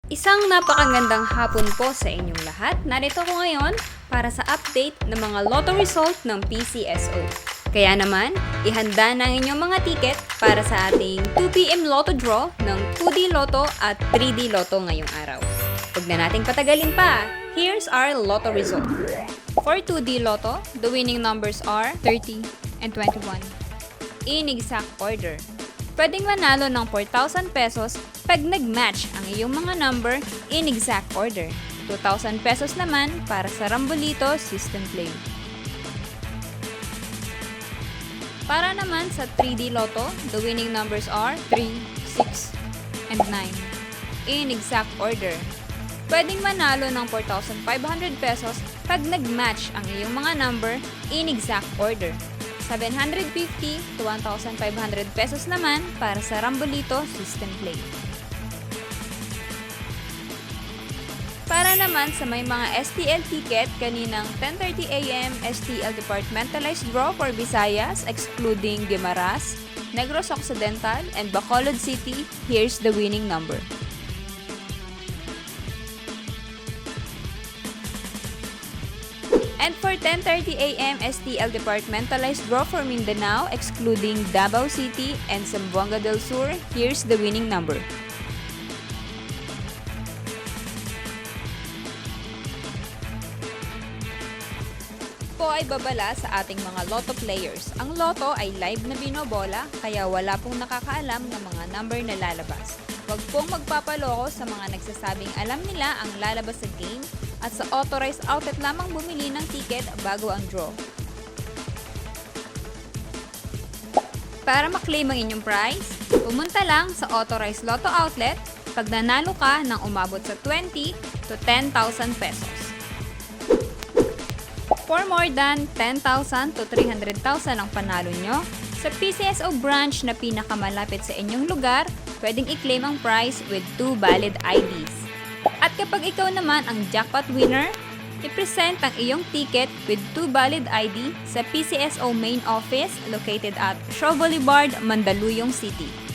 Isang napakagandang hapon po sa inyong lahat. Narito ko ngayon para sa update ng mga lotto result ng PCSO. Kaya naman, ihanda na ang inyong mga ticket para sa ating 2pm lotto draw ng 2D Lotto at 3D Lotto ngayong araw. Huwag na nating patagalin pa. Here's our lotto result. For 2D Lotto, the winning numbers are 30 and 21. In exact order. Pwedeng manalo ng 4,000 pesos pag nag-match ang iyong mga number in exact order. 2,000 pesos naman para sa Rambolito System Play. Para naman sa 3D Lotto, the winning numbers are 3, 6, and 9. In exact order. Pwedeng manalo ng 4,500 pesos pag nag-match ang iyong mga number in exact order. 750 to 1,500 pesos naman para sa Rambolito System Play. Para naman sa may mga STL ticket, kaninang 10:30 AM STL Departmentalized Draw for Visayas excluding Guimaras, Negros Occidental, and Bacolod City, here's the winning number. And for 10:30 AM STL Departmentalized Draw for Mindanao excluding Davao City and Zamboanga del Sur, here's the winning number. Po ay babala sa ating mga lotto players. Ang lotto ay live na binobola kaya wala pong nakakaalam ng mga number na lalabas. Huwag pong magpapaloko sa mga nagsasabing alam nila ang lalabas sa game at sa authorized outlet lamang bumili ng ticket bago ang draw. Para maklaim ang inyong prize, pumunta lang sa authorized lotto outlet pag nanalo ka ng umabot sa 20 to 10,000 pesos. For more than 10,000 to 300,000 ang panalo nyo, sa PCSO branch na pinakamalapit sa inyong lugar, pwedeng i-claim ang prize with 2 valid IDs. At kapag ikaw naman ang jackpot winner, i-present ang iyong ticket with 2 valid ID sa PCSO main office located at Shaw Boulevard, Mandaluyong City.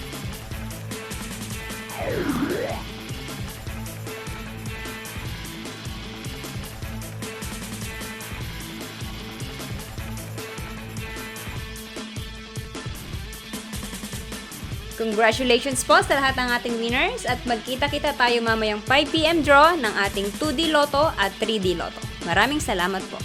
Congratulations po sa lahat ng ating winners at magkita-kita tayo mamayang 5pm draw ng ating 2D Lotto at 3D Lotto. Maraming salamat po.